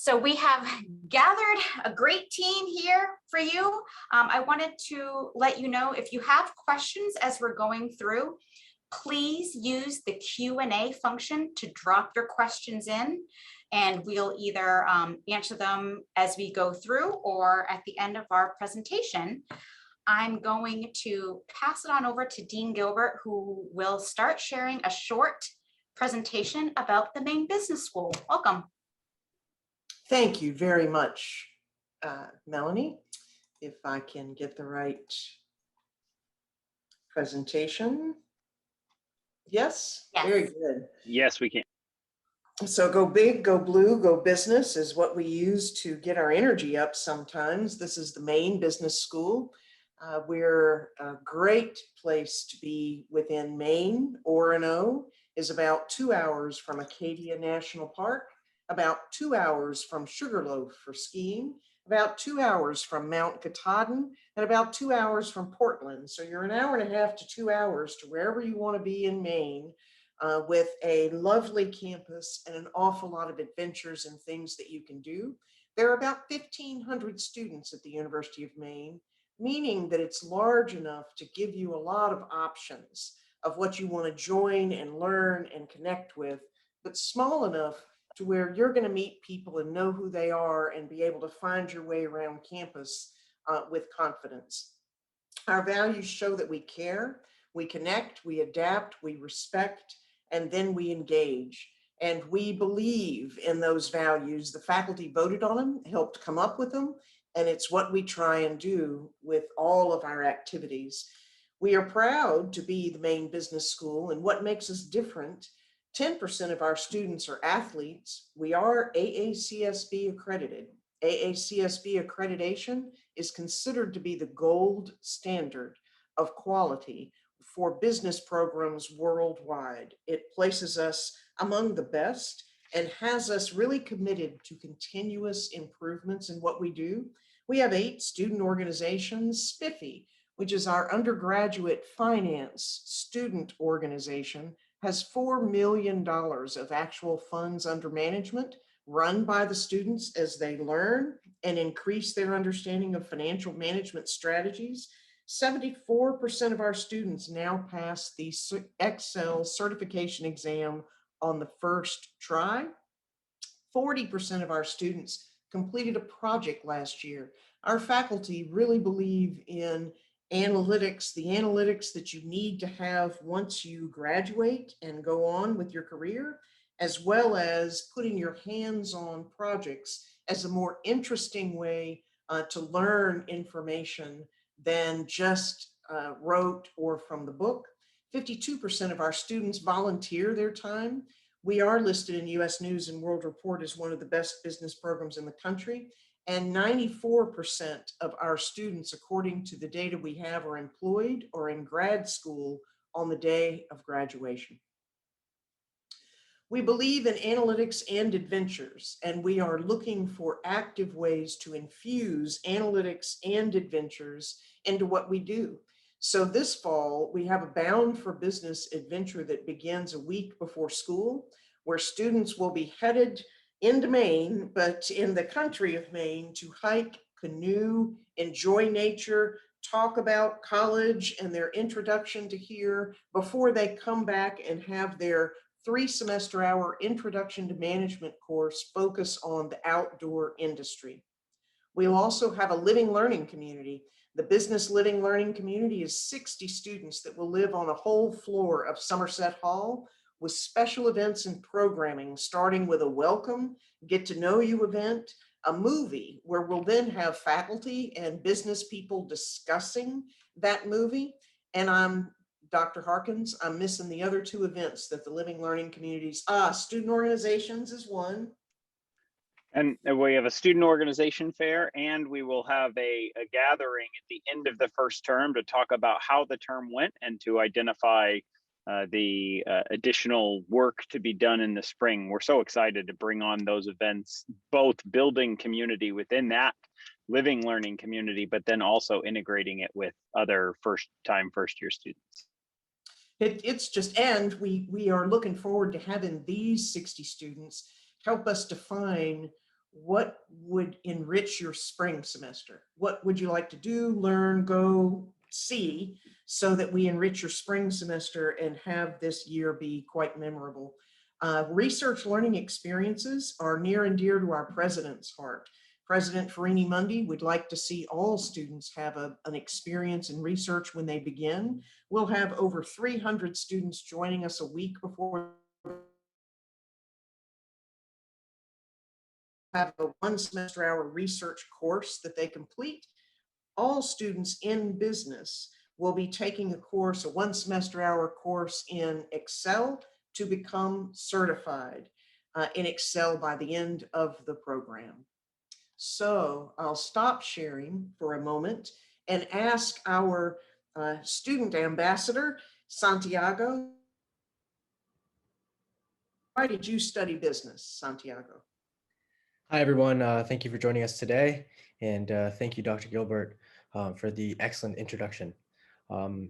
So we have gathered a great team here for you. I wanted to let you know if you have questions as we're going through, please use the Q&A function to drop your questions in, and we'll either answer them as we go through or at the end of our presentation. I'm going to pass it on over to Dean Gilbert, who will start sharing a short presentation about the Maine Business School. Welcome. Thank you very much, Melanie. If I can get the right presentation. Yes? Yes. Very good. Yes, we can. So go big, go blue, go business is what we use to get our energy up sometimes. This is the Maine Business School. We're a great place to be within Maine. Orono is about 2 hours from Acadia National Park, about 2 hours from Sugarloaf for skiing, about 2 hours from Mount Katahdin, and about 2 hours from Portland. So you're an hour and a half to 2 hours to wherever you want to be in Maine, with a lovely campus and an awful lot of adventures and things that you can do. There are about 1,500 students at the University of Maine, meaning that it's large enough to give you a lot of options of what you want to join and learn and connect with, but small enough to where you're going to meet people and know who they are and be able to find your way around campus with confidence. Our values show that we care, we connect, we adapt, we respect, and then we engage. And we believe in those values. The faculty voted on them, helped come up with them, and it's what we try and do with all of our activities. We are proud to be the Maine Business School, and what makes us different, 10% of our students are athletes. We are AACSB accredited. AACSB accreditation is considered to be the gold standard of quality for business programs worldwide. It places us among the best and has us really committed to continuous improvements in what we do. We have 8 student organizations. Spiffy, which is our undergraduate finance student organization, has $4 million of actual funds under management run by the students as they learn and increase their understanding of financial management strategies. 74% of our students now pass the Excel certification exam on the first try. 40% of our students completed a project last year. Our faculty really believe in analytics, the analytics that you need to have once you graduate and go on with your career, as well as putting your hands on projects as a more interesting way to learn information than just rote or from the book. 52% of our students volunteer their time. We are listed in US News and World Report as one of the best business programs in the country. And 94% of our students, according to the data we have, are employed or in grad school on the day of graduation. We believe in analytics and adventures, and we are looking for active ways to infuse analytics and adventures into what we do. So this fall, we have a Bound for Business adventure that begins a week before school, where students will be headed into Maine, but in the country of Maine, to hike, canoe, enjoy nature, talk about college and their introduction to here before they come back and have their 3-semester-hour introduction to management course focus on the outdoor industry. We'll also have a living learning community. The business living learning community is 60 students that will live on a whole floor of Somerset Hall with special events and programming, starting with a welcome, get to know you event, a movie where we'll then have faculty and business people discussing that movie. And I'm Dr. Harkins, I'm missing the other 2 events that the living learning communities, student organizations is one. And we have a student organization fair, and we will have a gathering at the end of the first term to talk about how the term went and to identify the additional work to be done in the spring. We're so excited to bring on those events, both building community within that living learning community, but then also integrating it with other first year students. It's just, and we are looking forward to having these 60 students help us define what would enrich your spring semester? What would you like to do, learn, go, see, so that we enrich your spring semester and have this year be quite memorable? Research learning experiences are near and dear to our president's heart. President Farini Mundi would like to see all students have an experience in research when they begin. We'll have over 300 students joining us a week before have a 1 semester hour research course that they complete. All students in business will be taking a course, a 1 semester hour course in Excel to become certified in Excel by the end of the program. So I'll stop sharing for a moment and ask our student ambassador, Santiago. Why did you study business, Santiago? Hi, everyone. Thank you for joining us today. And thank you, Dr. Gilbert, for the excellent introduction.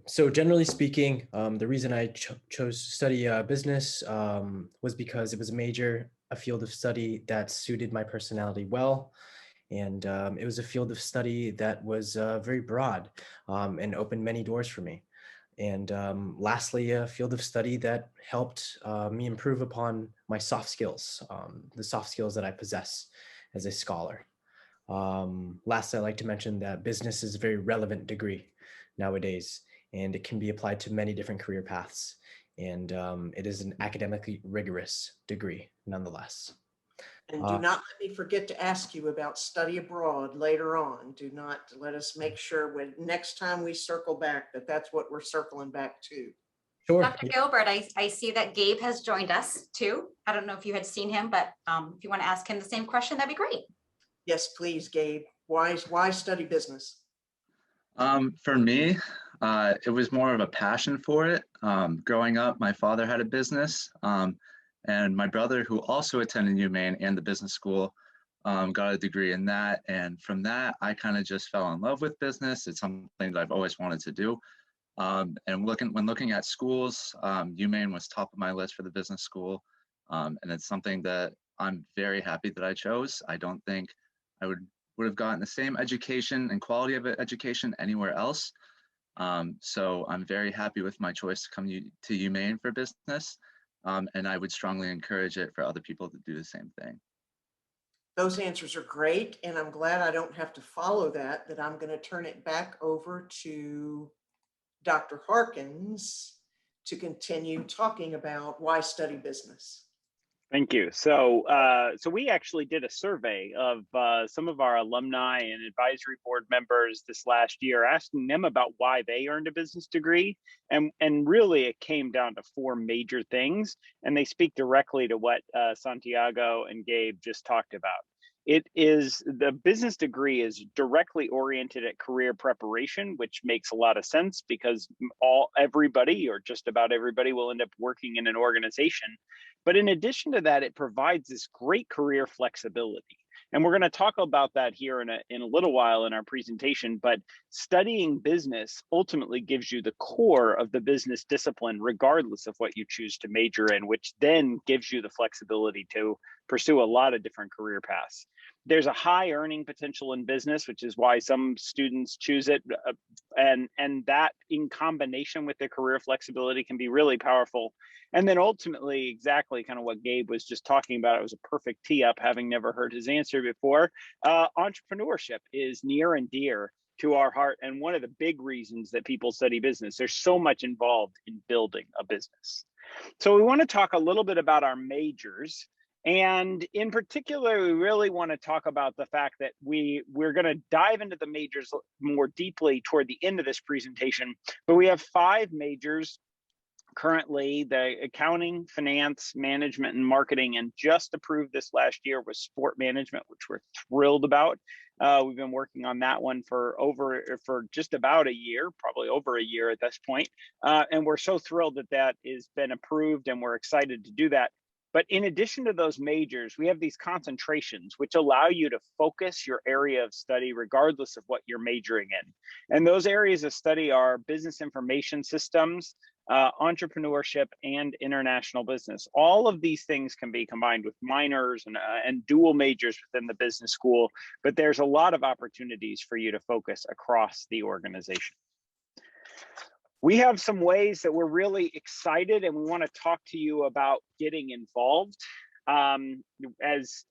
So generally speaking, the reason I chose to study business was because it was a field of study that suited my personality well. And it was a field of study that was very broad and opened many doors for me. And lastly, a field of study that helped me improve upon my soft skills, the soft skills that I possess as a scholar. Last, I'd like to mention that business is a very relevant degree nowadays, and it can be applied to many different career paths. And it is an academically rigorous degree nonetheless. And do not let me forget to ask you about study abroad later on. Do not let us make sure when next time we circle back that that's what we're circling back to. Sure. Dr. Gilbert, I see that Gabe has joined us too. I don't know if you had seen him, but if you want to ask him the same question, that'd be great. Yes, please, Gabe. Why study business? For me, it was more of a passion for it. Growing up, my father had a business, and my brother, who also attended UMaine and the business school, got a degree in that. And from that, I kind of just fell in love with business. It's something that I've always wanted to do. And when looking at schools, UMaine was top of my list for the business school. And it's something that I'm very happy that I chose. I don't think I would have gotten the same education and quality of education anywhere else. So I'm very happy with my choice to come to UMaine for business. And I would strongly encourage it for other people to do the same thing. Those answers are great, and I'm glad I don't have to follow that I'm going to turn it back over to Dr. Harkins to continue talking about why study business. Thank you. So we actually did a survey of some of our alumni and advisory board members this last year, asking them about why they earned a business degree. And really it came down to 4 major things, and they speak directly to what Santiago and Gabe just talked about. The business degree is directly oriented at career preparation, which makes a lot of sense because everybody or just about everybody will end up working in an organization. But in addition to that, it provides this great career flexibility. And we're going to talk about that here in a little while in our presentation. But studying business ultimately gives you the core of the business discipline, regardless of what you choose to major in, which then gives you the flexibility to pursue a lot of different career paths. There's a high earning potential in business, which is why some students choose it. And that in combination with the career flexibility can be really powerful. And then ultimately, exactly kind of what Gabe was just talking about, it was a perfect tee up, having never heard his answer before. Entrepreneurship is near and dear to our heart, and one of the big reasons that people study business. There's so much involved in building a business. So we want to talk a little bit about our majors. And in particular, we really want to talk about the fact that we're going to dive into the majors more deeply toward the end of this presentation. But we have 5 majors currently: the accounting, finance, management, and marketing. And just approved this last year was sport management, which we're thrilled about. We've been working on that one for just about a year, probably over a year at this point. And we're so thrilled that has been approved, and we're excited to do that. But in addition to those majors, we have these concentrations, which allow you to focus your area of study regardless of what you're majoring in. And those areas of study are business information systems, entrepreneurship, and international business. All of these things can be combined with minors and dual majors within the business school, but there's a lot of opportunities for you to focus across the organization. We have some ways that we're really excited and we want to talk to you about getting involved. As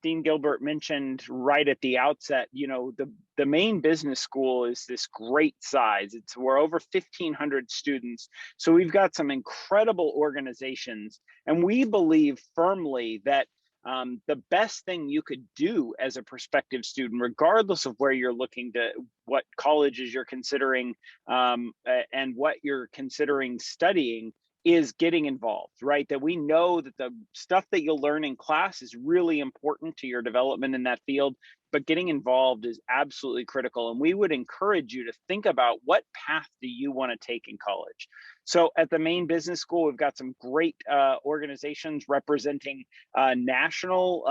Dean Gilbert mentioned right at the outset, you know, the Maine Business School is this great size. We're over 1,500 students. So we've got some incredible organizations, and we believe firmly that the best thing you could do as a prospective student, regardless of where you're looking to, what colleges you're considering, and what you're considering studying, is getting involved, right? That we know that the stuff that you'll learn in class is really important to your development in that field, but getting involved is absolutely critical. And we would encourage you to think about, what path do you want to take in college? So at the Maine Business School, we've got some great organizations representing national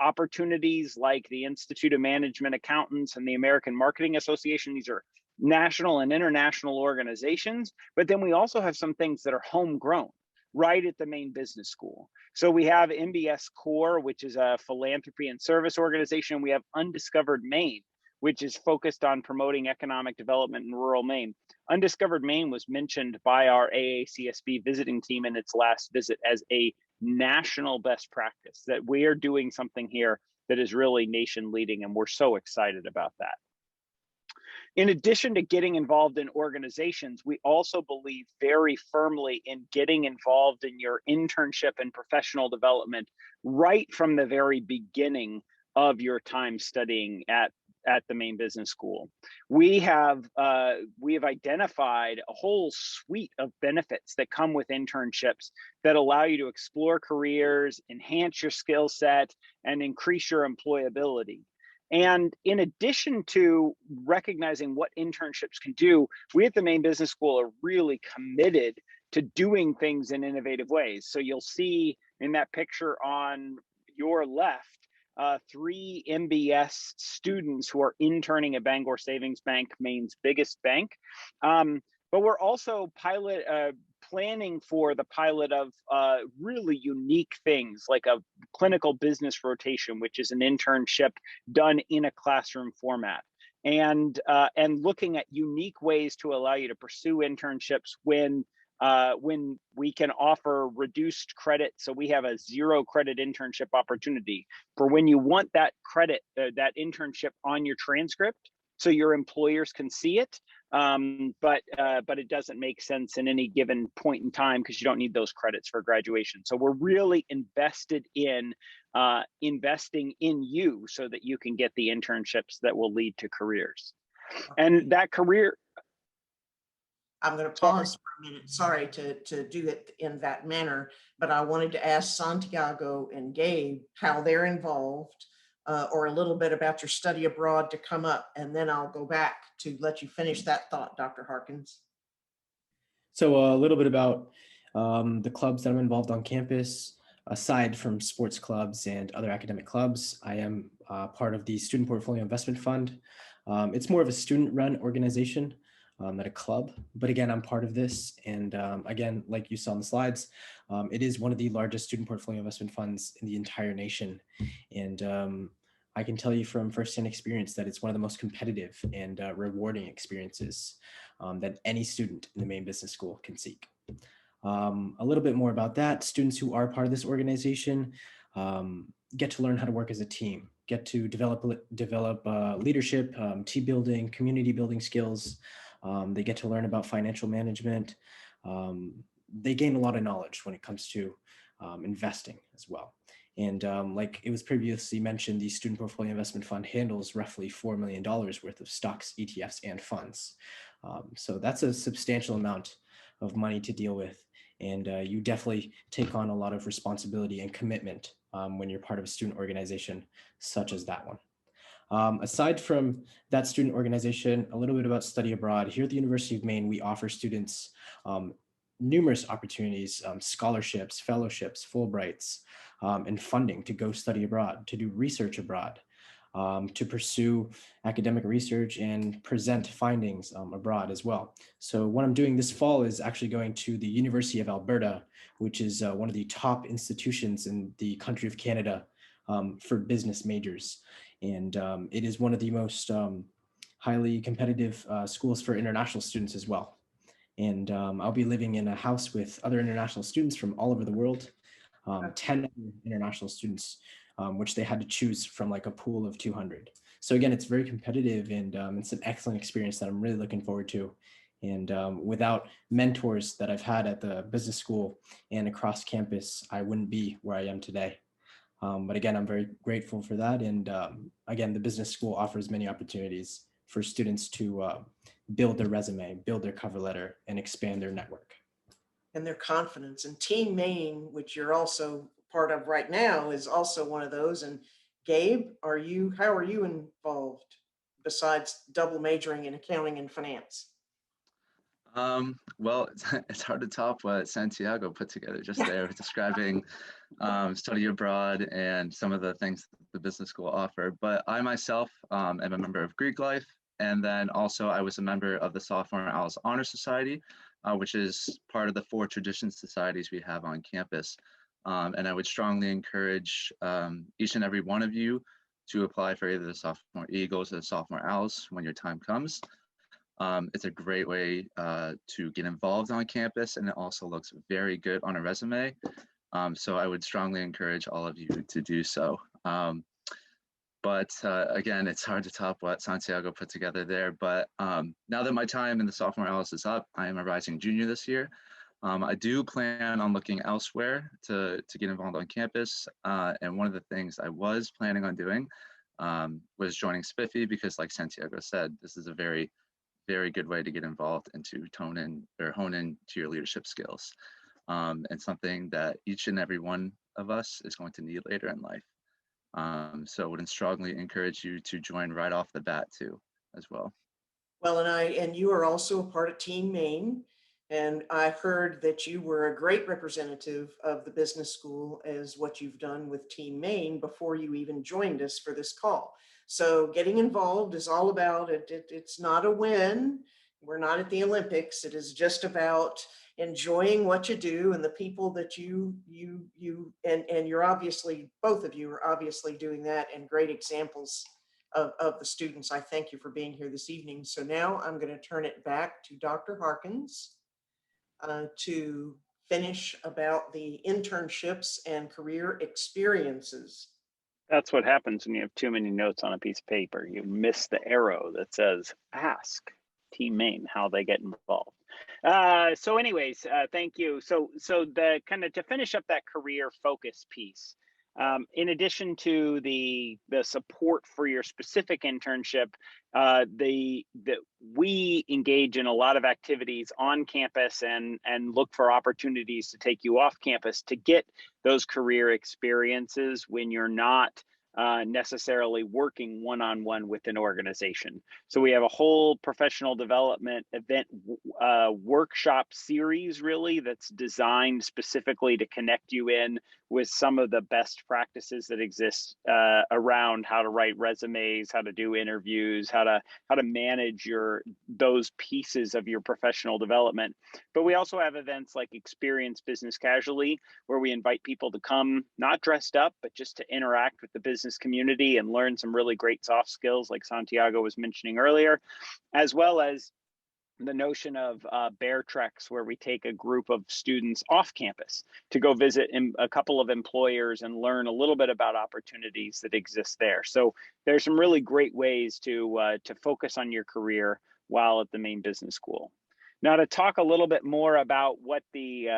opportunities like the Institute of Management Accountants and the American Marketing Association. These are national and international organizations, but then we also have some things that are homegrown right at the Maine Business School. So we have MBS Core, which is a philanthropy and service organization. We have Undiscovered Maine, which is focused on promoting economic development in rural Maine. Undiscovered Maine was mentioned by our AACSB visiting team in its last visit as a national best practice, that we are doing something here that is really nation leading, and we're so excited about that. In addition to getting involved in organizations, we also believe very firmly in getting involved in your internship and professional development right from the very beginning of your time studying at the Maine Business School. We have identified a whole suite of benefits that come with internships that allow you to explore careers, enhance your skill set, and increase your employability. And in addition to recognizing what internships can do, we at the Maine Business School are really committed to doing things in innovative ways. So you'll see in that picture on your left, 3 MBS students who are interning at Bangor Savings Bank, Maine's biggest bank. But we're also planning for the pilot of really unique things like a clinical business rotation, which is an internship done in a classroom format, and looking at unique ways to allow you to pursue internships when we can offer reduced credit. So we have a 0 credit internship opportunity for when you want that credit, that internship on your transcript, so your employers can see it. But it doesn't make sense in any given point in time because you don't need those credits for graduation. So we're really invested in investing in you so that you can get the internships that will lead to careers. And that career. I'm going to pause for a minute. Sorry to do it in that manner, but I wanted to ask Santiago and Gabe how they're involved, or a little bit about your study abroad to come up, and then I'll go back to let you finish that thought, Dr. Harkins. So a little bit about the clubs that I'm involved on campus. Aside from sports clubs and other academic clubs, I am part of the Student Portfolio Investment Fund. It's more of a student-run organization than a club, but again, I'm part of this. And again, like you saw on the slides, it is one of the largest student portfolio investment funds in the entire nation. And I can tell you from firsthand experience that it's one of the most competitive and rewarding experiences that any student in the Maine Business School can seek. A little bit more about that: students who are part of this organization get to learn how to work as a team, get to develop leadership, team building, community building skills. They get to learn about financial management. They gain a lot of knowledge when it comes to investing as well. And like it was previously mentioned, the Student Portfolio Investment Fund handles roughly $4 million worth of stocks, ETFs, and funds. So that's a substantial amount of money to deal with. And you definitely take on a lot of responsibility and commitment when you're part of a student organization such as that one. Aside from that student organization, a little bit about study abroad. Here at the University of Maine, we offer students numerous opportunities, scholarships, fellowships, Fulbrights, and funding to go study abroad, to do research abroad. to pursue academic research and present findings abroad as well. So what I'm doing this fall is actually going to the University of Alberta, which is one of the top institutions in the country of Canada for business majors. And it is one of the most highly competitive schools for international students as well. And I'll be living in a house with other international students from all over the world, 10 international students, which they had to choose from like a pool of 200. So again, it's very competitive, and it's an excellent experience that I'm really looking forward to. And without mentors that I've had at the business school and across campus, I wouldn't be where I am today. But again, I'm very grateful for that. And again, the business school offers many opportunities for students to build their resume, build their cover letter, and expand their network. And their confidence. And Team Maine, which you're also part of right now, is also one of those. And Gabe, how are you involved besides double majoring in accounting and finance? Well, it's hard to top what Santiago put together just there, describing study abroad and some of the things the business school offer. But I myself am a member of Greek Life, and then also I was a member of the Sophomore Owls Honor Society, which is part of the 4 tradition societies we have on campus. And I would strongly encourage each and every one of you to apply for either the Sophomore Eagles or the Sophomore Owls when your time comes. It's a great way to get involved on campus, and it also looks very good on a resume. So I would strongly encourage all of you to do so. But again, it's hard to top what Santiago put together there. But now that my time in the Sophomore Owls is up, I am a rising junior this year. I do plan on looking elsewhere to get involved on campus. And one of the things I was planning on doing was joining Spiffy, because like Santiago said, this is a very good way to get involved and to hone in to your leadership skills, and something that each and every one of us is going to need later in life. So I would strongly encourage you to join right off the bat too, as well. Well, and you are also a part of Team Maine, and I heard that you were a great representative of the business school as what you've done with Team Maine before you even joined us for this call. So getting involved is all about it. It's not a win. We're not at the Olympics. It is just about enjoying what you do and the people that you and you're obviously, both of you are obviously doing that, and great examples of the students. I thank you for being here this evening. So now I'm going to turn it back to Dr. Harkins to finish about the internships and career experiences. That's what happens when you have too many notes on a piece of paper. You miss the arrow that says ask Team Maine how they get involved. So anyways, thank you. So the kind of to finish up that career focus piece, in addition to the support for your specific internship, we engage in a lot of activities on campus and look for opportunities to take you off campus to get those career experiences when you're not necessarily working one-on-one with an organization. So we have a whole professional development event workshop series really that's designed specifically to connect you in with some of the best practices that exist around how to write resumes, how to do interviews, how to manage those pieces of your professional development. But we also have events like Experience Business Casually, where we invite people to come not dressed up, but just to interact with the business community and learn some really great soft skills like Santiago was mentioning earlier, as well as the notion of bear treks, where we take a group of students off campus to go visit a couple of employers and learn a little bit about opportunities that exist there. So there's some really great ways to focus on your career while at the Maine Business School. Now, to talk a little bit more about what the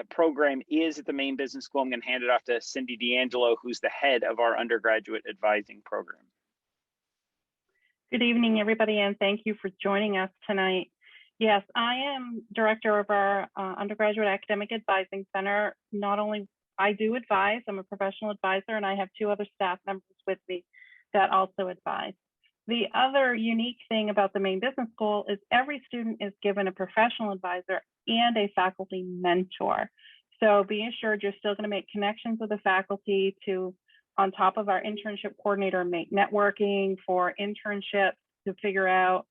program is at the Maine Business School, I'm going to hand it off to Cindy D'Angelo, who's the head of our undergraduate advising program. Good evening, everybody, and thank you for joining us tonight. Yes, I am director of our undergraduate academic advising center. Not only I do advise, I'm a professional advisor, and I have 2 other staff members with me that also advise. The other unique thing about the Maine Business School is every student is given a professional advisor and a faculty mentor. So be assured you're still going to make connections with the faculty to on top of our internship coordinator, make networking for internships to figure out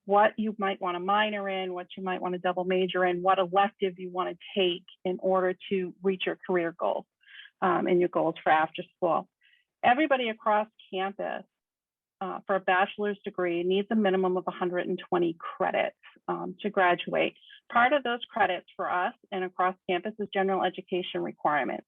what you might want to minor in, what you might want to double major in, what elective you want to take in order to reach your career goals and your goals for after school. Everybody across campus for a bachelor's degree needs a minimum of 120 credits to graduate. Part of those credits for us and across campus is general education requirements.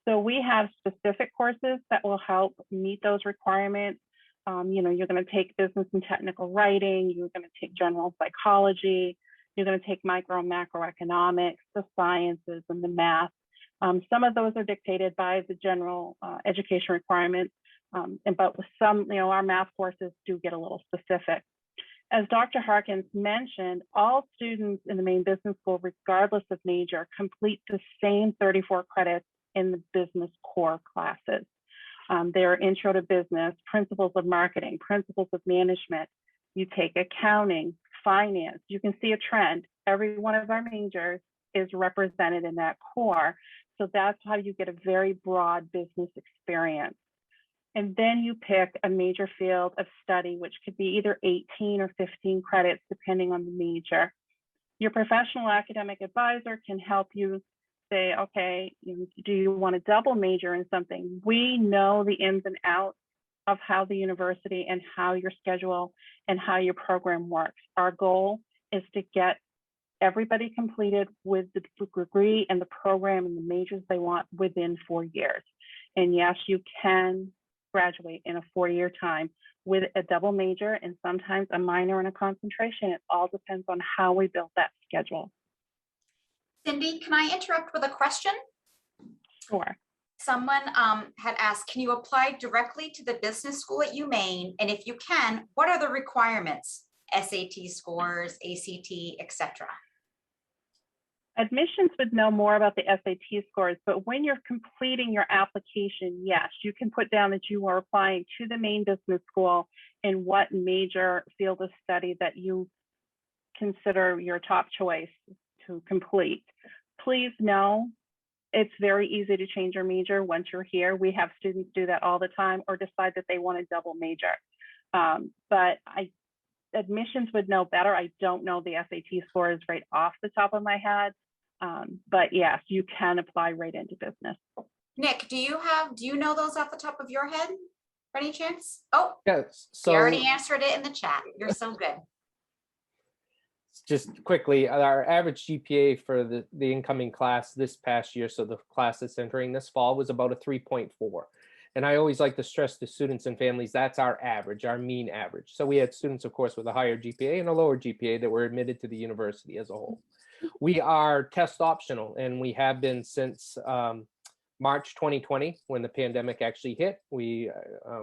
So we have specific courses that will help meet those requirements. You know, you're going to take business and technical writing, you're going to take general psychology, you're going to take micro and macroeconomics, the sciences, and the math. Some of those are dictated by the general education requirements, but with some, you know, our math courses do get a little specific. As Dr. Harkins mentioned, all students in the Maine Business School, regardless of major, complete the same 34 credits in the business core classes. There are intro to business, principles of marketing, principles of management. You take accounting, finance. You can see a trend. Every one of our majors is represented in that core. So that's how you get a very broad business experience. And then you pick a major field of study, which could be either 18 or 15 credits, depending on the major. Your professional academic advisor can help you say, okay, do you want to double major in something? We know the ins and outs of how the university and how your schedule and how your program works. Our goal is to get everybody completed with the degree and the program and the majors they want within 4 years. And yes, you can graduate in a 4-year time with a double major and sometimes a minor and a concentration. It all depends on how we build that schedule. Cindy, can I interrupt with a question? Sure. Someone had asked, can you apply directly to the business school at UMaine? And if you can, what are the requirements? SAT scores, ACT, etc. Admissions would know more about the SAT scores, but when you're completing your application, yes, you can put down that you are applying to the Maine Business School and what major field of study that you consider your top choice to complete. Please know it's very easy to change your major once you're here. We have students do that all the time or decide that they want a double major. But admissions would know better. I don't know the SAT scores right off the top of my head. But yes, you can apply right into business. Nick, do you know those off the top of your head by any chance? Oh, Yes. So you already answered it in the chat. You're so good. just quickly, our average GPA for the incoming class this past year, so the class that's entering this fall, was about a 3.4. And I always like to stress to students and families, that's our average, our mean average. So we had students, of course, with a higher GPA and a lower GPA that were admitted to the university as a whole. We are test optional, and we have been since March 2020, when the pandemic actually hit. We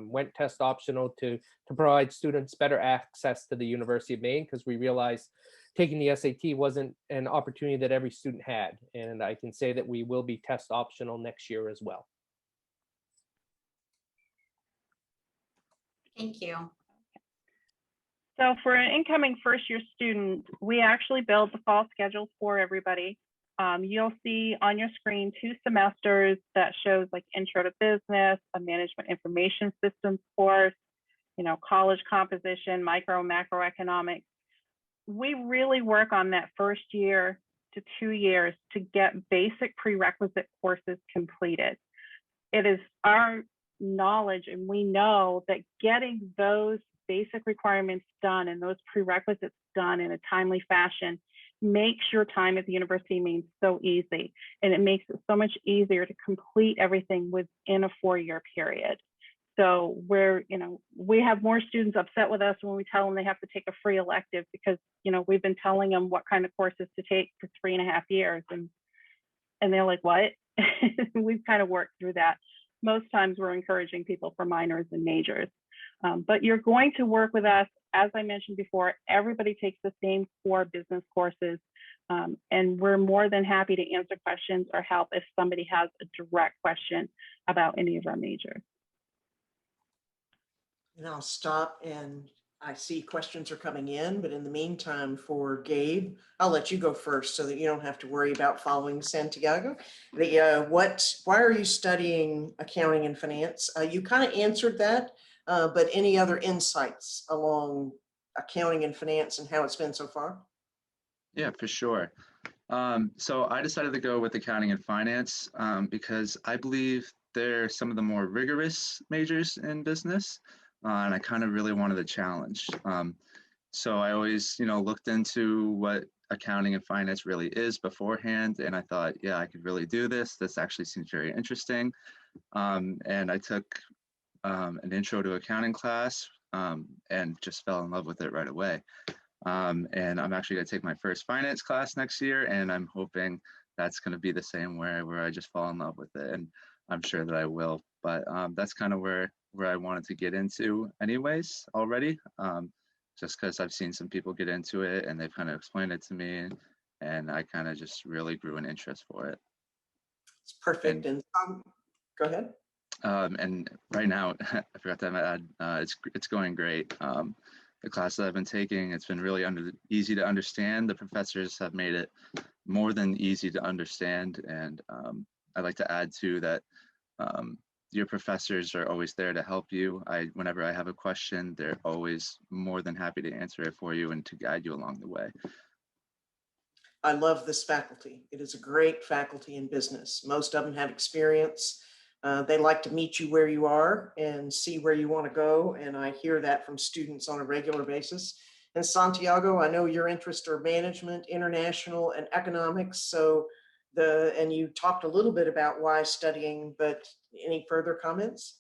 went test optional to provide students better access to the University of Maine, because we realized taking the SAT wasn't an opportunity that every student had. And I can say that we will be test optional next year as well. Thank you. So for an incoming first-year student, we actually build the fall schedules for everybody. You'll see on your screen 2 semesters that shows like intro to business, a management information systems course, college composition, micro and macroeconomics. We really work on that first year to 2 years to get basic prerequisite courses completed. It is our knowledge, and we know that getting those basic requirements done and those prerequisites done in a timely fashion makes your time at the University of Maine so easy, and it makes it so much easier to complete everything within a 4-year period. So we have more students upset with us when we tell them they have to take a free elective, because we've been telling them what kind of courses to take for 3.5 years, and they're like, what? We've kind of worked through that. Most times we're encouraging people for minors and majors. But you're going to work with us. As I mentioned before, everybody takes the same 4 business courses, and we're more than happy to answer questions or help if somebody has a direct question about any of our majors. And I'll stop, and I see questions are coming in, but in the meantime, for Gabe, I'll let you go first so that you don't have to worry about following Santiago. Why are you studying accounting and finance? You kind of answered that, but any other insights along accounting and finance and how it's been so far? Yeah, for sure. So I decided to go with accounting and finance because I believe they're some of the more rigorous majors in business, and I kind of really wanted a challenge. So I always, looked into what accounting and finance really is beforehand, and I thought, yeah, I could really do this. This actually seems very interesting. And I took an intro to accounting class and just fell in love with it right away. And I'm actually going to take my first finance class next year, and I'm hoping that's going to be the same where I just fall in love with it, and I'm sure that I will. But that's kind of where I wanted to get into anyways already, just because I've seen some people get into it and they've kind of explained it to me, and I kind of just really grew an interest for it. It's perfect. And go ahead. And right now, I forgot to add, it's going great. The class that I've been taking, it's been really easy to understand. The professors have made it more than easy to understand. And I'd like to add too that your professors are always there to help you. Whenever I have a question, they're always more than happy to answer it for you and to guide you along the way. I love this faculty. It is a great faculty in business. Most of them have experience. They like to meet you where you are and see where you want to go. And I hear that from students on a regular basis. And Santiago, I know your interests are management, international, and economics. So and you talked a little bit about why studying, but any further comments?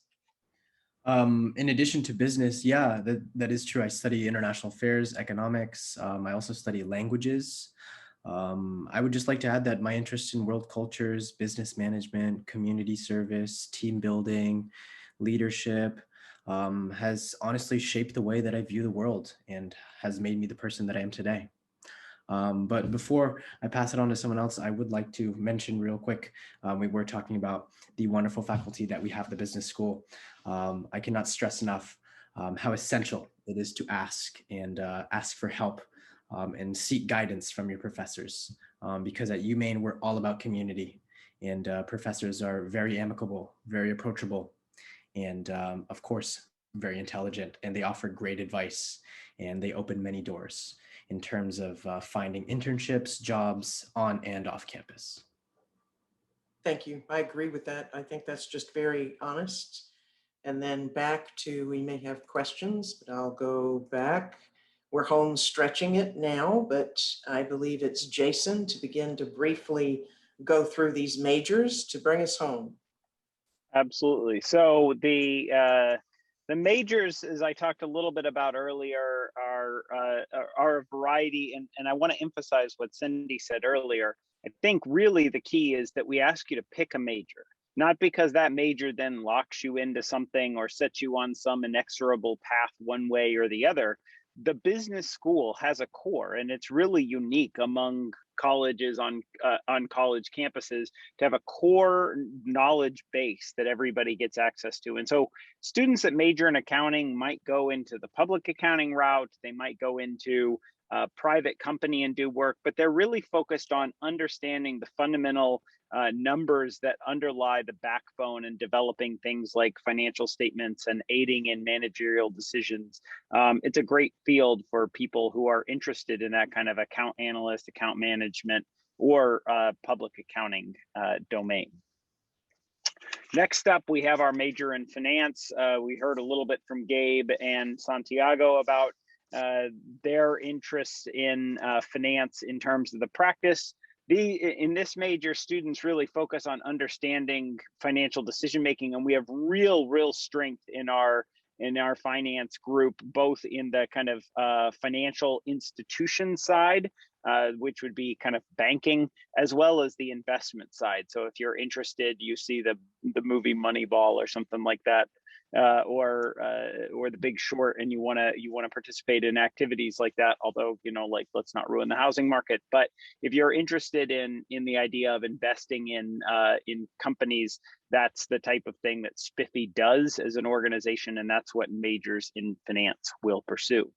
In addition to business, yeah, that is true. I study international affairs, economics. I also study languages. I would just like to add that my interest in world cultures, business management, community service, team building, leadership has honestly shaped the way that I view the world and has made me the person that I am today. But before I pass it on to someone else, I would like to mention real quick, we were talking about the wonderful faculty that we have at the business school. I cannot stress enough how essential it is to ask for help and seek guidance from your professors, because at UMaine, we're all about community, and professors are very amicable, very approachable, and of course, very intelligent, and they offer great advice, and they open many doors in terms of finding internships, jobs on and off campus. Thank you. I agree with that. I think that's just very honest. And then back to, we may have questions, but I'll go back. We're home stretching it now, but I believe it's Jason to begin to briefly go through these majors to bring us home. Absolutely. So the majors, as I talked a little bit about earlier, are a variety, and I want to emphasize what Cindy said earlier. I think really the key is that we ask you to pick a major, not because that major then locks you into something or sets you on some inexorable path one way or the other. The business school has a core, and it's really unique among colleges on college campuses to have a core knowledge base that everybody gets access to. And so students that major in accounting might go into the public accounting route, they might go into a private company and do work, but they're really focused on understanding the fundamental numbers that underlie the backbone and developing things like financial statements and aiding in managerial decisions. It's a great field for people who are interested in that kind of account analyst, account management, or public accounting domain. Next up, we have our major in finance. We heard a little bit from Gabe and Santiago about their interests in finance in terms of the practice. In this major, students really focus on understanding financial decision making, and we have real strength in our finance group, both in the kind of financial institution side, which would be kind of banking, as well as the investment side. So if you're interested, you see the movie Moneyball or something like that. or The Big Short, and you want to participate in activities like that. Although, like, let's not ruin the housing market. But if you're interested in the idea of investing in companies, that's the type of thing that Spiffy does as an organization, and that's what majors in finance will pursue.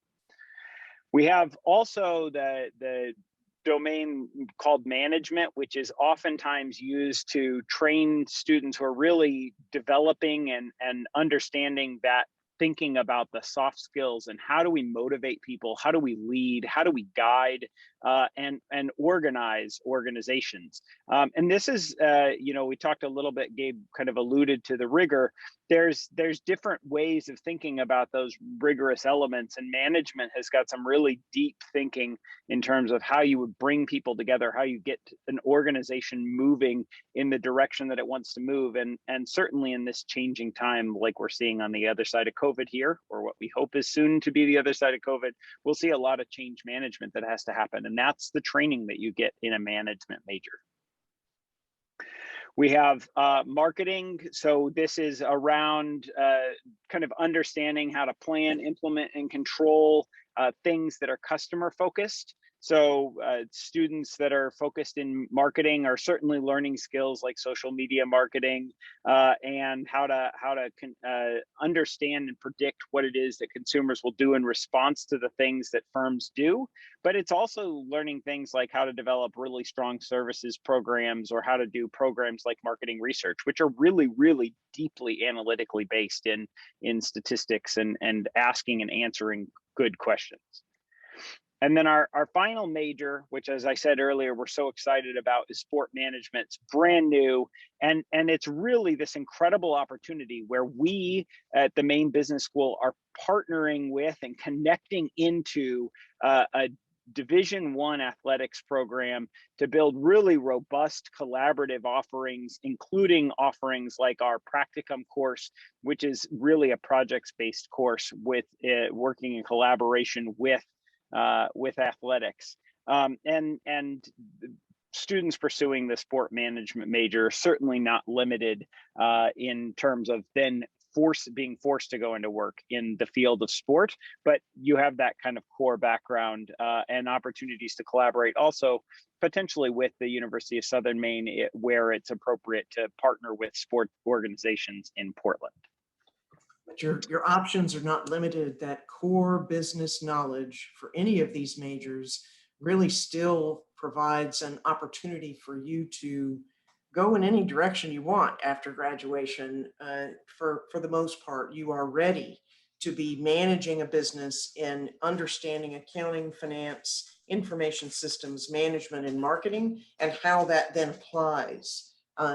We have also the domain called management, which is oftentimes used to train students who are really developing and understanding that, thinking about the soft skills and how do we motivate people, how do we lead, how do we guide and organize organizations. And this is, we talked a little bit, Gabe kind of alluded to the rigor. There's different ways of thinking about those rigorous elements, and management has got some really deep thinking in terms of how you would bring people together, how you get an organization moving in the direction that it wants to move. And certainly in this changing time, like we're seeing on the other side of COVID here, or what we hope is soon to be the other side of COVID, we'll see a lot of change management that has to happen. And that's the training that you get in a management major. We have marketing. So this is around kind of understanding how to plan, implement, and control things that are customer focused. So students that are focused in marketing are certainly learning skills like social media marketing and how to understand and predict what it is that consumers will do in response to the things that firms do. But it's also learning things like how to develop really strong services programs, or how to do programs like marketing research, which are really, really deeply analytically based in statistics and asking and answering good questions. And then our final major, which, as I said earlier, we're so excited about, is sport management. It's brand new. And it's really this incredible opportunity where we at the Maine Business School are partnering with and connecting into a Division I athletics program to build really robust collaborative offerings, including offerings like our practicum course, which is really a projects-based course with working in collaboration with athletics. And students pursuing the sport management major are certainly not limited in terms of then being forced to go into work in the field of sport, but you have that kind of core background and opportunities to collaborate also potentially with the University of Southern Maine where it's appropriate to partner with sport organizations in Portland. But your options are not limited. That core business knowledge for any of these majors really still provides an opportunity for you to go in any direction you want after graduation. For the most part, you are ready to be managing a business and understanding accounting, finance, information systems, management, and marketing, and how that then applies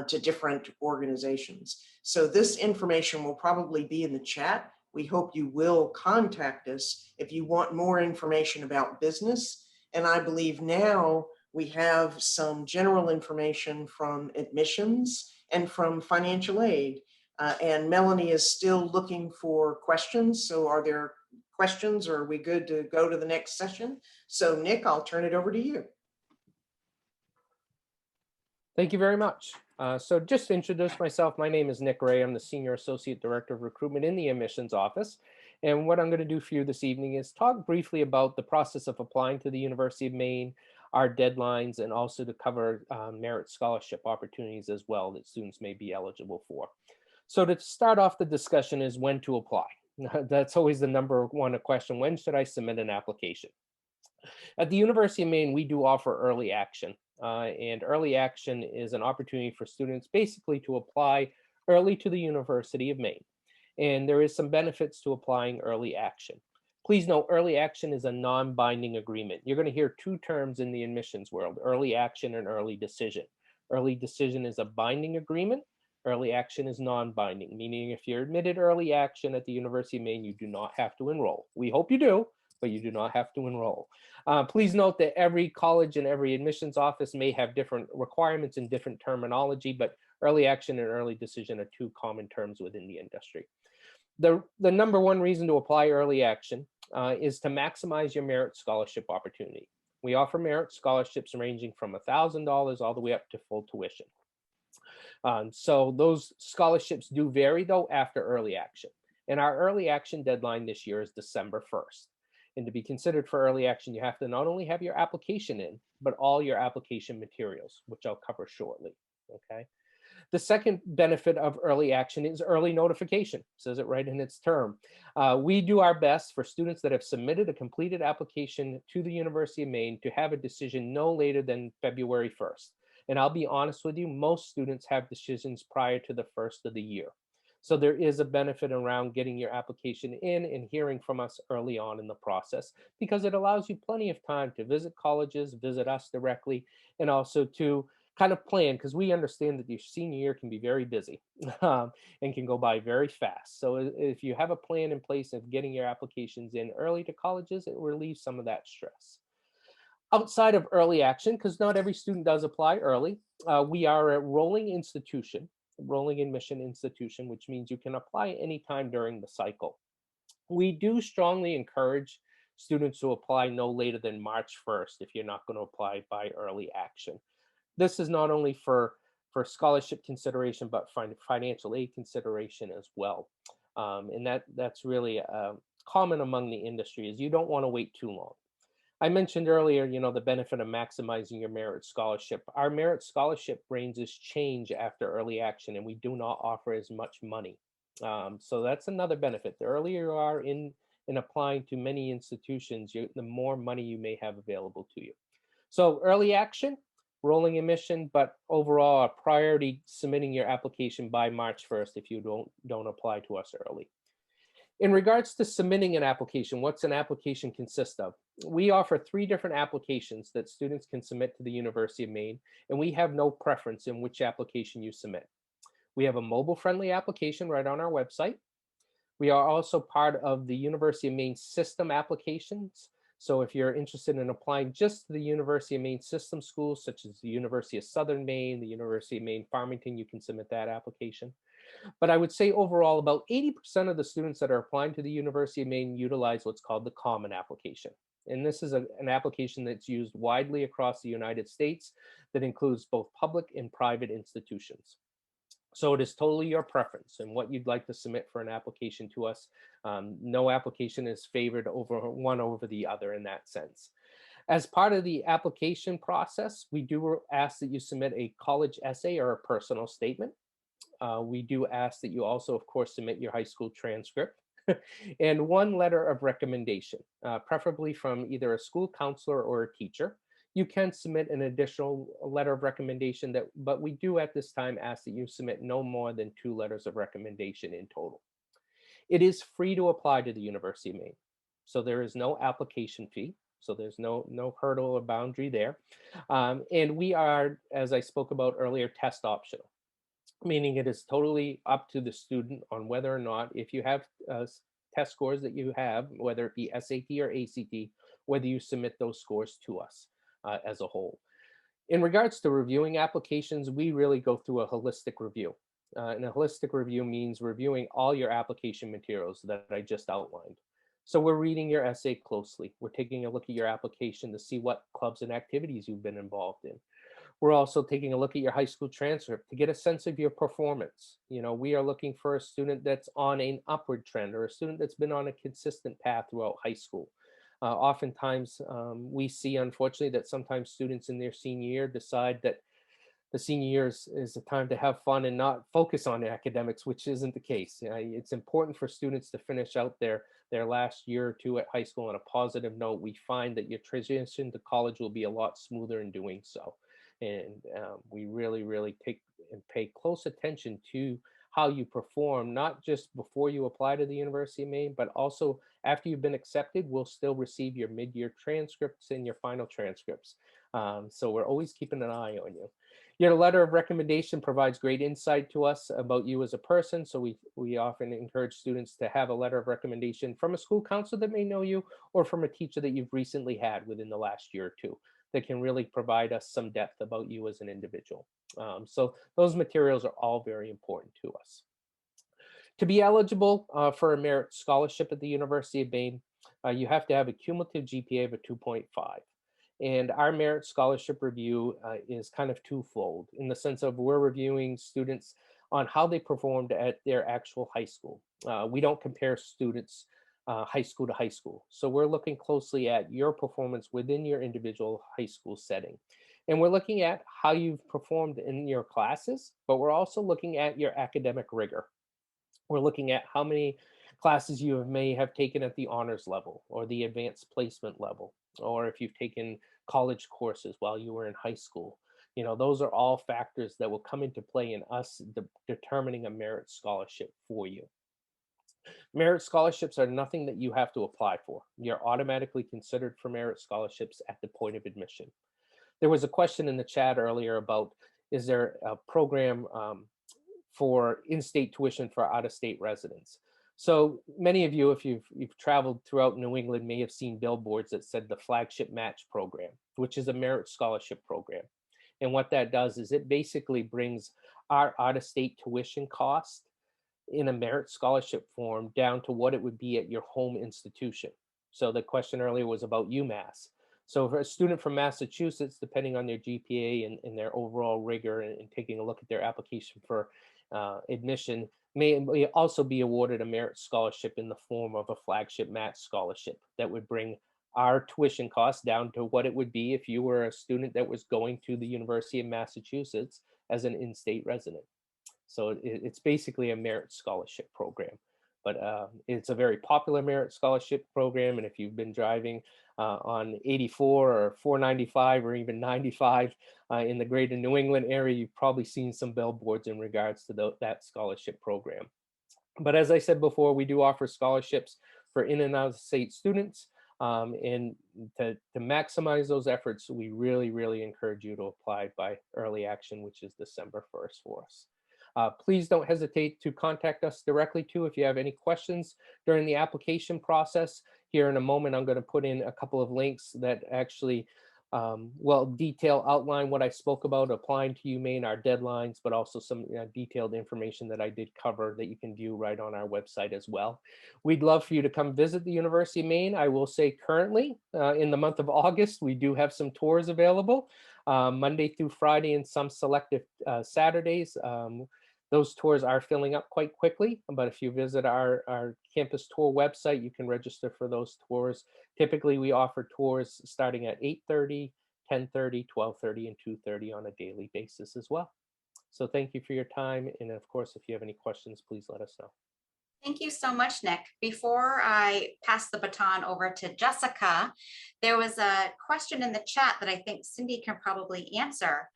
to different organizations. So this information will probably be in the chat. We hope you will contact us if you want more information about business. And I believe now we have some general information from admissions and from financial aid. And Melanie is still looking for questions. So are there questions, or are we good to go to the next session? So Nick, I'll turn it over to you. Thank you very much. So just to introduce myself, my name is Nick Ray. I'm the Senior Associate Director of Recruitment in the Admissions Office. And what I'm going to do for you this evening is talk briefly about the process of applying to the University of Maine, our deadlines, and also to cover merit scholarship opportunities as well that students may be eligible for. So to start off the discussion is when to apply. That's always the number one question. When should I submit an application? At the University of Maine, we do offer early action. And early action is an opportunity for students basically to apply early to the University of Maine. And there is some benefits to applying early action. Please note, early action is a non-binding agreement. You're going to hear two terms in the admissions world: early action and early decision. Early decision is a binding agreement. Early action is non-binding, meaning if you're admitted early action at the University of Maine, you do not have to enroll. We hope you do, but you do not have to enroll. Please note that every college and every admissions office may have different requirements and different terminology, but early action and early decision are two common terms within the industry. The number one reason to apply early action is to maximize your merit scholarship opportunity. We offer merit scholarships ranging from $1,000 all the way up to full tuition. So those scholarships do vary though after early action. And our early action deadline this year is December 1st. And to be considered for early action, you have to not only have your application in, but all your application materials, which I'll cover shortly. Okay. The second benefit of early action is early notification. It says it right in its term. We do our best for students that have submitted a completed application to the University of Maine to have a decision no later than February 1st. And I'll be honest with you, most students have decisions prior to the first of the year. So there is a benefit around getting your application in and hearing from us early on in the process, because it allows you plenty of time to visit colleges, visit us directly, and also to kind of plan, because we understand that your senior year can be very busy and can go by very fast. So if you have a plan in place of getting your applications in early to colleges, it relieves some of that stress. Outside of early action, because not every student does apply early, we are a rolling admission institution, which means you can apply anytime during the cycle. We do strongly encourage students to apply no later than March 1st if you're not going to apply by early action. This is not only for scholarship consideration, but financial aid consideration as well. And that's really common among the industry, is you don't want to wait too long. I mentioned earlier, the benefit of maximizing your merit scholarship. Our merit scholarship ranges change after early action, and we do not offer as much money. So that's another benefit. The earlier you are in applying to many institutions, the more money you may have available to you. So early action, rolling admission, but overall a priority submitting your application by March 1st if you don't apply to us early. In regards to submitting an application, what's an application consist of? We offer 3 different applications that students can submit to the University of Maine, and we have no preference in which application you submit. We have a mobile-friendly application right on our website. We are also part of the University of Maine system applications. So if you're interested in applying just to the University of Maine system schools, such as the University of Southern Maine, the University of Maine Farmington, you can submit that application. But I would say overall, about 80% of the students that are applying to the University of Maine utilize what's called the common application. And this is an application that's used widely across the United States that includes both public and private institutions. So it is totally your preference and what you'd like to submit for an application to us. No application is favored over the other in that sense. As part of the application process, we do ask that you submit a college essay or a personal statement. We do ask that you also, of course, submit your high school transcript and 1 letter of recommendation, preferably from either a school counselor or a teacher. You can submit an additional letter of recommendation, but we do at this time ask that you submit no more than 2 letters of recommendation in total. It is free to apply to the University of Maine, so there is no application fee. So there's no hurdle or boundary there. And we are, as I spoke about earlier, test optional, meaning it is totally up to the student on whether or not, if you have test scores that you have, whether it be SAT or ACT, whether you submit those scores to us as a whole. In regards to reviewing applications, we really go through a holistic review. And a holistic review means reviewing all your application materials that I just outlined. So we're reading your essay closely. We're taking a look at your application to see what clubs and activities you've been involved in. We're also taking a look at your high school transcript to get a sense of your performance. We are looking for a student that's on an upward trend or a student that's been on a consistent path throughout high school. Oftentimes, we see, unfortunately, that sometimes students in their senior year decide that the senior year is a time to have fun and not focus on academics, which isn't the case. It's important for students to finish out their last year or 2 at high school on a positive note. We find that your transition to college will be a lot smoother in doing so. And we really take and pay close attention to how you perform, not just before you apply to the University of Maine, but also after you've been accepted. We'll still receive your mid-year transcripts and your final transcripts. So we're always keeping an eye on you. Your letter of recommendation provides great insight to us about you as a person. So we often encourage students to have a letter of recommendation from a school counselor that may know you, or from a teacher that you've recently had within the last year or 2, that can really provide us some depth about you as an individual. So those materials are all very important to us. To be eligible for a merit scholarship at the University of Maine, you have to have a cumulative GPA of a 2.5. And our merit scholarship review is kind of twofold, in the sense of we're reviewing students on how they performed at their actual high school. We don't compare students high school to high school. So we're looking closely at your performance within your individual high school setting. And we're looking at how you've performed in your classes, but we're also looking at your academic rigor. We're looking at how many classes you may have taken at the honors level or the advanced placement level, or if you've taken college courses while you were in high school. You know, those are all factors that will come into play in us determining a merit scholarship for you. Merit scholarships are nothing that you have to apply for. You're automatically considered for merit scholarships at the point of admission. There was a question in the chat earlier about, is there a program for in-state tuition for out-of-state residents? So many of you, if you've traveled throughout New England, may have seen billboards that said the Flagship Match Program, which is a merit scholarship program. And what that does is it basically brings our out-of-state tuition cost in a merit scholarship form down to what it would be at your home institution. So the question earlier was about UMass. So for a student from Massachusetts, depending on their GPA and their overall rigor and taking a look at their application for admission, may also be awarded a merit scholarship in the form of a flagship match scholarship that would bring our tuition costs down to what it would be if you were a student that was going to the University of Massachusetts as an in-state resident. So it's basically a merit scholarship program, but it's a very popular merit scholarship program. And if you've been driving on 84 or 495 or even 95 in the greater New England area, you've probably seen some billboards in regards to that scholarship program. But as I said before, we do offer scholarships for in and out of state students. And to maximize those efforts, we really encourage you to apply by early action, which is December 1st for us. Please don't hesitate to contact us directly too if you have any questions during the application process. Here in a moment, I'm going to put in a couple of links that actually outline what I spoke about applying to UMaine, our deadlines, but also some detailed information that I did cover that you can view right on our website as well. We'd love for you to come visit the University of Maine. I will say currently in the month of August, we do have some tours available Monday through Friday and some selective Saturdays. Those tours are filling up quite quickly, but if you visit our campus tour website, you can register for those tours. Typically, we offer tours starting at 8:30, 10:30, 12:30, and 2:30 on a daily basis as well. So thank you for your time. And of course, if you have any questions, please let us know. Thank you so much, Nick. Before I pass the baton over to Jessica, there was a question in the chat that I think Cindy can probably answer.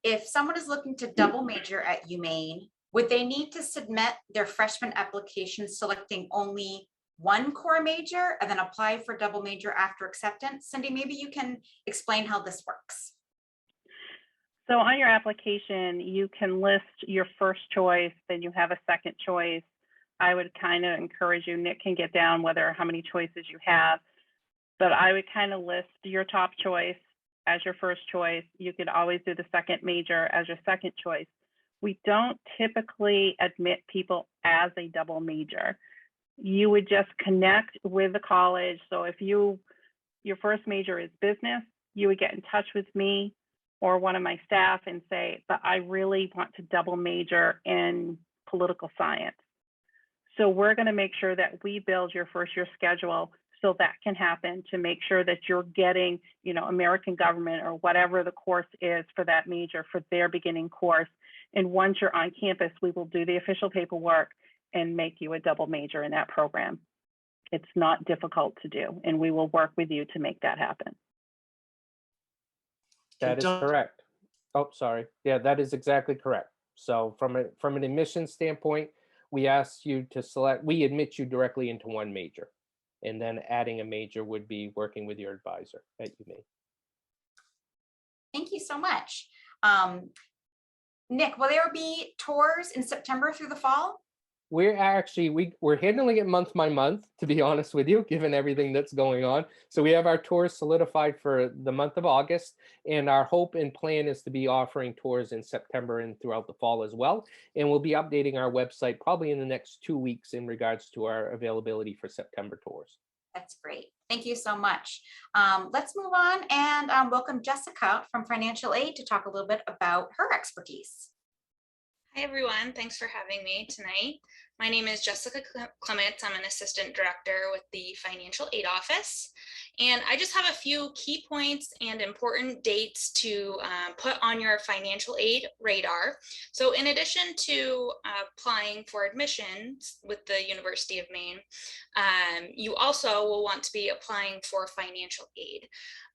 If someone is looking to double major at UMaine, would they need to submit their freshman application selecting only one core major and then apply for double major after acceptance? Cindy, maybe you can explain how this works. So on your application, you can list your first choice, then you have a second choice. I would kind of encourage you, Nick can get down how many choices you have, but I would kind of list your top choice as your first choice. You could always do the second major as your second choice. We don't typically admit people as a double major. You would just connect with the college. So if your first major is business, you would get in touch with me or one of my staff and say, but I really want to double major in political science. So we're going to make sure that we build your first year schedule so that can happen, to make sure that you're getting, American government or whatever the course is for that major for their beginning course. And once you're on campus, we will do the official paperwork and make you a double major in that program. It's not difficult to do, and we will work with you to make that happen. That is correct. Oh, sorry. Yeah, that is exactly correct. So from an admission standpoint, we admit you directly into one major. And then adding a major would be working with your advisor at UMaine. Thank you so much. Nick, will there be tours in September through the fall? We're handling it month by month, to be honest with you, given everything that's going on. So we have our tours solidified for the month of August, and our hope and plan is to be offering tours in September and throughout the fall as well. And we'll be updating our website probably in the next 2 weeks in regards to our availability for September tours. That's great. Thank you so much. Let's move on and welcome Jessica from Financial Aid to talk a little bit about her expertise. Hi, everyone. Thanks for having me tonight. My name is Jessica Clements. I'm an assistant director with the Financial Aid Office. And I just have a few key points and important dates to put on your financial aid radar. So in addition to applying for admissions with the University of Maine, you also will want to be applying for financial aid.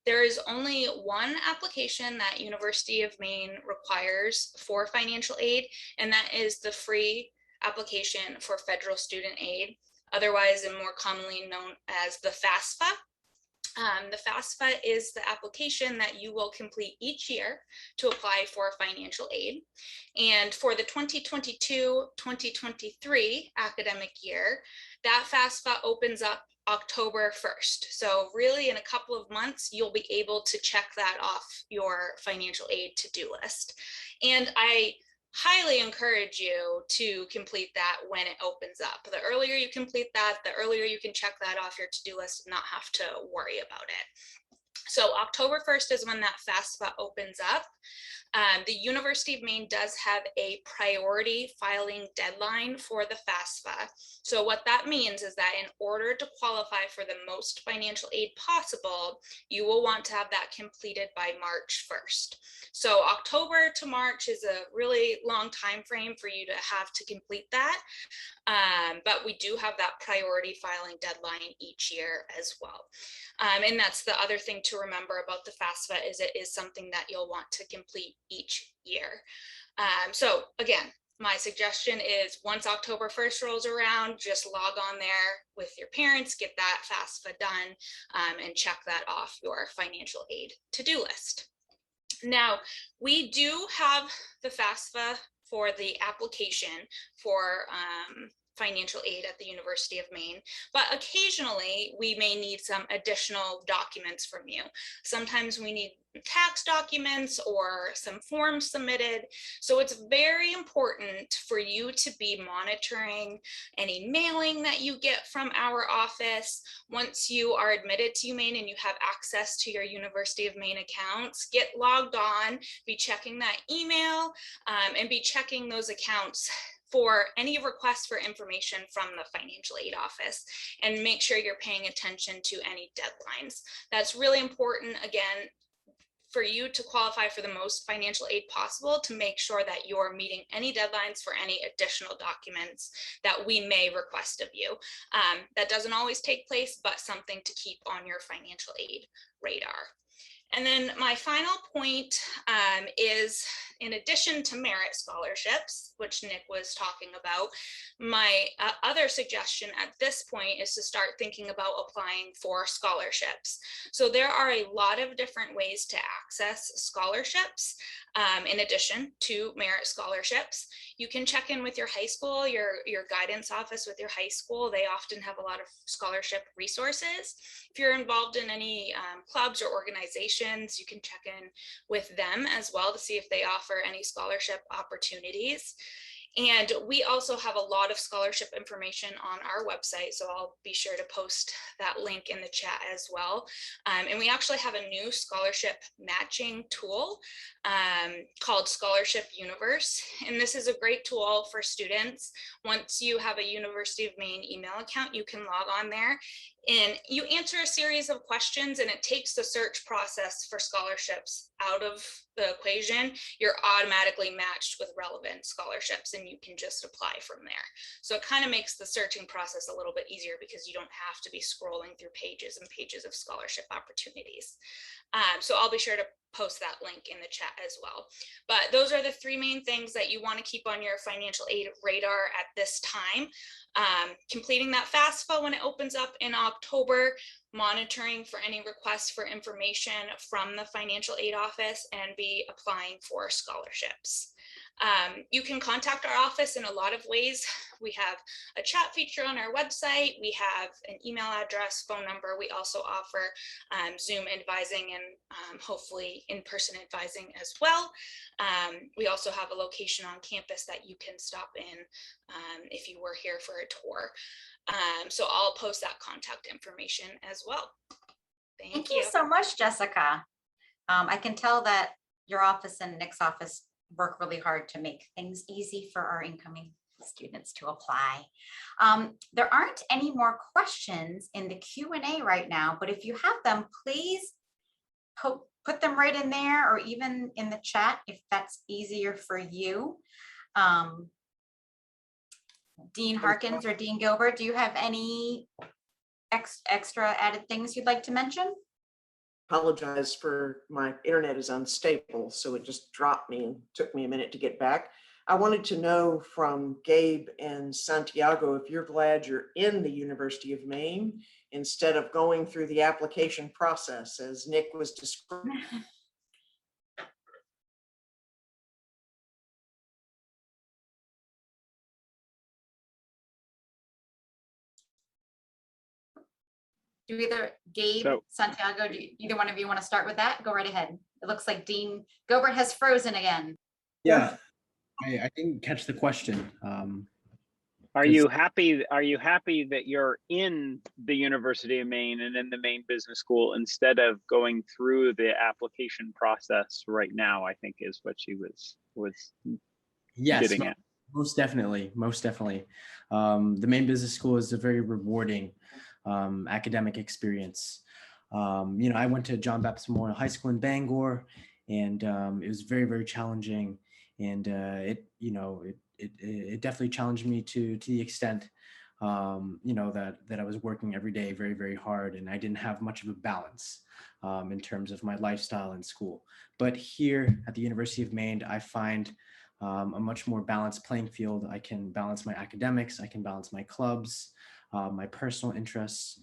There is only one application that University of Maine requires for financial aid, and that is the free application for federal student aid, otherwise and more commonly known as the FAFSA. The FAFSA is the application that you will complete each year to apply for financial aid. And for the 2022-2023 academic year, that FAFSA opens up October 1st. So really in a couple of months, you'll be able to check that off your financial aid to-do list. And I highly encourage you to complete that when it opens up. The earlier you complete that, the earlier you can check that off your to-do list and not have to worry about it. So October 1st is when that FAFSA opens up. The University of Maine does have a priority filing deadline for the FAFSA. So what that means is that in order to qualify for the most financial aid possible, you will want to have that completed by March 1st. So October to March is a really long time frame for you to have to complete that. But we do have that priority filing deadline each year as well. And that's the other thing to remember about the FAFSA is it is something that you'll want to complete each year. So again, my suggestion is once October 1st rolls around, just log on there with your parents, get that FAFSA done, and check that off your financial aid to-do list. Now, we do have the FAFSA for the application for financial aid at the University of Maine, but occasionally we may need some additional documents from you. Sometimes we need tax documents or some forms submitted. So it's very important for you to be monitoring any mailing that you get from our office. Once you are admitted to UMaine and you have access to your University of Maine accounts, get logged on, be checking that email, and be checking those accounts for any requests for information from the financial aid office, and make sure you're paying attention to any deadlines. That's really important, again, for you to qualify for the most financial aid possible, to make sure that you're meeting any deadlines for any additional documents that we may request of you. That doesn't always take place, but something to keep on your financial aid radar. And then my final point is, in addition to merit scholarships, which Nick was talking about, my other suggestion at this point is to start thinking about applying for scholarships. So there are a lot of different ways to access scholarships. In addition to merit scholarships, you can check in with your high school, your guidance office with your high school. They often have a lot of scholarship resources. If you're involved in any clubs or organizations, you can check in with them as well to see if they offer any scholarship opportunities. And we also have a lot of scholarship information on our website, so I'll be sure to post that link in the chat as well. And we actually have a new scholarship matching tool called Scholarship Universe. And this is a great tool for students. Once you have a University of Maine email account, you can log on there and you answer a series of questions, and it takes the search process for scholarships out of the equation. You're automatically matched with relevant scholarships, and you can just apply from there. So it kind of makes the searching process a little bit easier because you don't have to be scrolling through pages and pages of scholarship opportunities. So I'll be sure to post that link in the chat as well. But those are the three main things that you want to keep on your financial aid radar at this time. Completing that FAFSA when it opens up in October, monitoring for any requests for information from the financial aid office, and be applying for scholarships. You can contact our office in a lot of ways. We have a chat feature on our website. We have an email address, phone number. We also offer Zoom advising and hopefully in-person advising as well. We also have a location on campus that you can stop in if you were here for a tour. So I'll post that contact information as well. Thank you so much, Jessica. I can tell that your office and Nick's office work really hard to make things easy for our incoming students to apply. There aren't any more questions in the Q&A right now, but if you have them, please put them right in there or even in the chat if that's easier for you. Dean Harkins or Dean Gilbert, do you have any extra added things you'd like to mention? Apologize for my internet is unstable, so it just dropped me and took me a minute to get back. I wanted to know from Gabe and Santiago if you're glad you're in the University of Maine instead of going through the application process as Nick was describing. Do either Gabe, Santiago, either one of you want to start with that? Go right ahead. It looks like Dean Gilbert has frozen again. Yeah, I didn't catch the question. Are you happy that you're in the University of Maine and in the Maine Business School instead of going through the application process right now, I think is what she was getting at. Most definitely. The Maine Business School is a very rewarding academic experience. I went to John Baptist Memorial High School in Bangor, and it was very, very challenging. And it definitely challenged me to the extent, that I was working every day very, very hard, and I didn't have much of a balance in terms of my lifestyle and school. But here at the University of Maine, I find a much more balanced playing field. I can balance my academics, I can balance my clubs, my personal interests.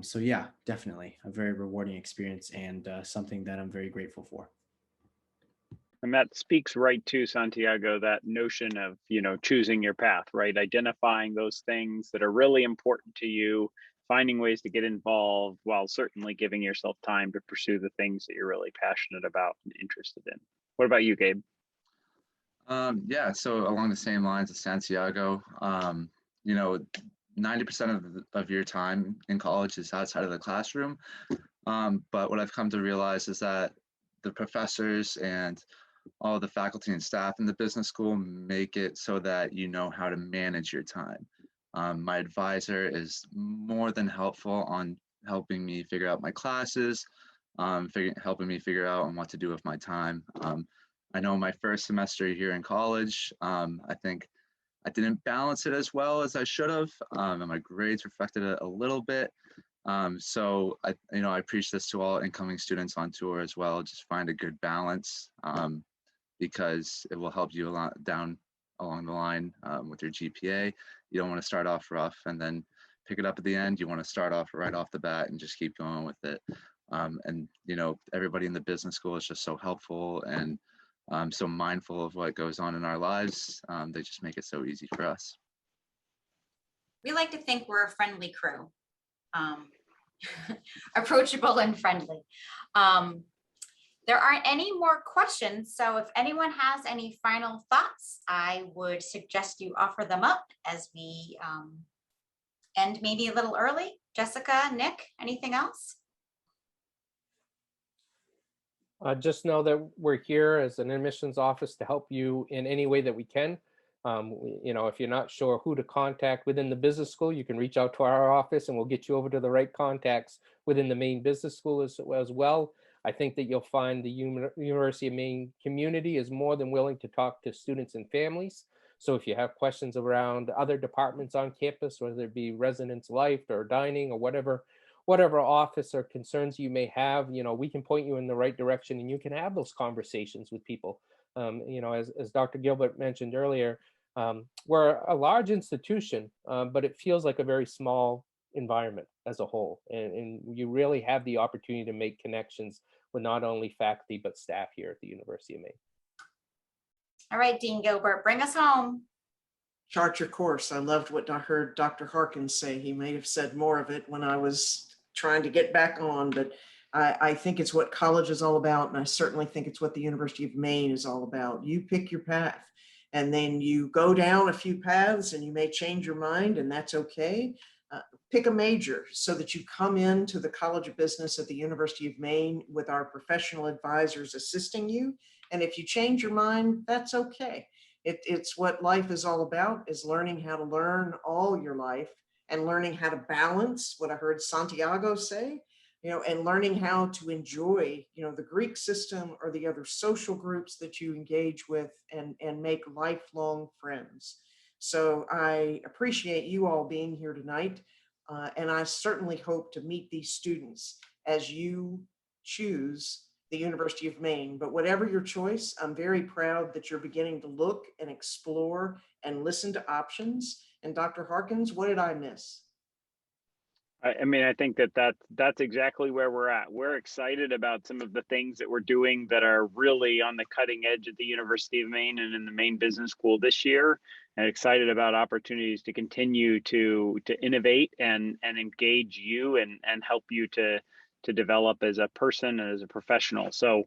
So yeah, definitely a very rewarding experience and something that I'm very grateful for. And that speaks right to Santiago, that notion of, choosing your path, right? Identifying those things that are really important to you, finding ways to get involved while certainly giving yourself time to pursue the things that you're really passionate about and interested in. What about you, Gabe? Yeah, so along the same lines as Santiago, 90% of your time in college is outside of the classroom. But what I've come to realize is that the professors and all the faculty and staff in the business school make it so that you know how to manage your time. My advisor is more than helpful on helping me figure out my classes, helping me figure out on what to do with my time. I know my first semester here in college, I think I didn't balance it as well as I should have, and my grades reflected it a little bit. So I preach this to all incoming students on tour as well. Just find a good balance, because it will help you a lot down along the line with your GPA. You don't want to start off rough and then pick it up at the end. You want to start off right off the bat and just keep going with it. And everybody in the business school is just so helpful and so mindful of what goes on in our lives. They just make it so easy for us. We like to think we're a friendly crew, approachable and friendly. There aren't any more questions, so if anyone has any final thoughts, I would suggest you offer them up as we end maybe a little early. Jessica, Nick, anything else? Just know that we're here as an admissions office to help you in any way that we can. If you're not sure who to contact within the business school, you can reach out to our office and we'll get you over to the right contacts within the Maine Business School as well. I think that you'll find the University of Maine community is more than willing to talk to students and families. So if you have questions around other departments on campus, whether it be residence life or dining or whatever office or concerns you may have, we can point you in the right direction and you can have those conversations with people. As Dr. Gilbert mentioned earlier, we're a large institution, but it feels like a very small environment as a whole. And you really have the opportunity to make connections with not only faculty, but staff here at the University of Maine. All right, Dean Gilbert, bring us home. Chart your course. I loved what I heard Dr. Harkins say. He may have said more of it when I was trying to get back on, but I think it's what college is all about. And I certainly think it's what the University of Maine is all about. You pick your path and then you go down a few paths and you may change your mind, and that's okay. Pick a major so that you come into the College of Business at the University of Maine with our professional advisors assisting you And if you change your mind, that's okay. It's what life is all about, is learning how to learn all your life and learning how to balance what I heard Santiago say, and learning how to enjoy, the Greek system or the other social groups that you engage with, and make lifelong friends. So I appreciate you all being here tonight. And I certainly hope to meet these students as you choose the University of Maine. But whatever your choice, I'm very proud that you're beginning to look and explore and listen to options. And Dr. Harkins, what did I miss? I mean, I think that's exactly where we're at. We're excited about some of the things that we're doing that are really on the cutting edge at the University of Maine and in the Maine Business School this year, and excited about opportunities to continue to innovate and engage you and help you to develop as a person and as a professional. So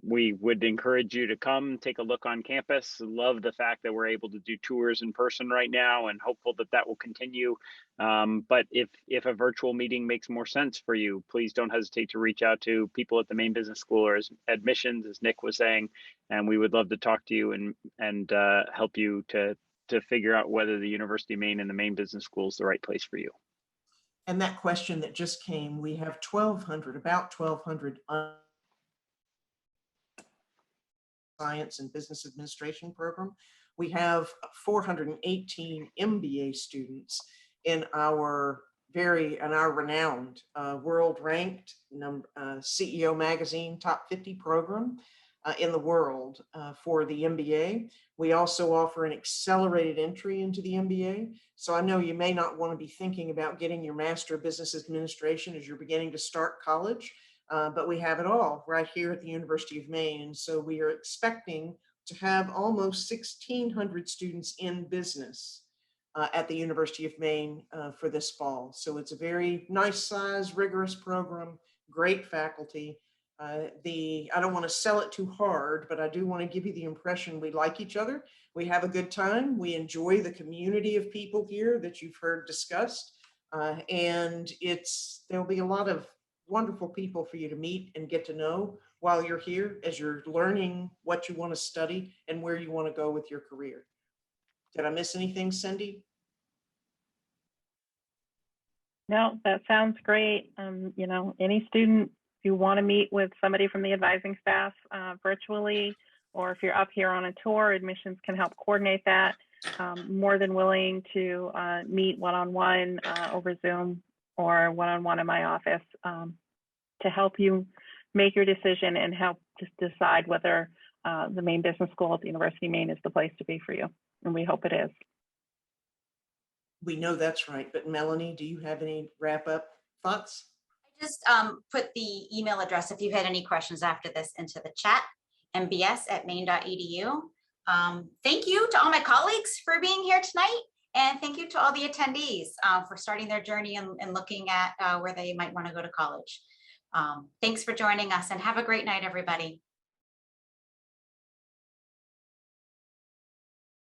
we would encourage you to come take a look on campus. Love the fact that we're able to do tours in person right now, and hopeful that will continue. But if a virtual meeting makes more sense for you, please don't hesitate to reach out to people at the Maine Business School or as admissions, as Nick was saying, and we would love to talk to you and help you to figure out whether the University of Maine and the Maine Business School is the right place for you. And that question that just came, we have about 1,200 Science and Business Administration program. We have 418 MBA students in our renowned world-ranked CEO Magazine Top 50 program in the world for the MBA. We also offer an accelerated entry into the MBA. So I know you may not want to be thinking about getting your Master of Business Administration as you're beginning to start college, but we have it all right here at the University of Maine. And so we are expecting to have almost 1,600 students in business at the University of Maine for this fall. So it's a very nice size, rigorous program, great faculty. I don't want to sell it too hard, but I do want to give you the impression we like each other. We have a good time. We enjoy the community of people here that you've heard discussed. And there'll be a lot of wonderful people for you to meet and get to know while you're here, as you're learning what you want to study and where you want to go with your career. Did I miss anything, Cindy? No, that sounds great. Any student, if you want to meet with somebody from the advising staff virtually, or if you're up here on a tour, admissions can help coordinate that. More than willing to meet one-on-one over Zoom or one-on-one in my office to help you make your decision and help just decide whether the Maine Business School at the University of Maine is the place to be for you. And we hope it is. We know that's right. But Melanie, do you have any wrap-up thoughts? I just put the email address, if you had any questions after this, into the chat, mbs@maine.edu. Thank you to all my colleagues for being here tonight. And thank you to all the attendees for starting their journey and looking at where they might want to go to college. Thanks for joining us, and have a great night, everybody.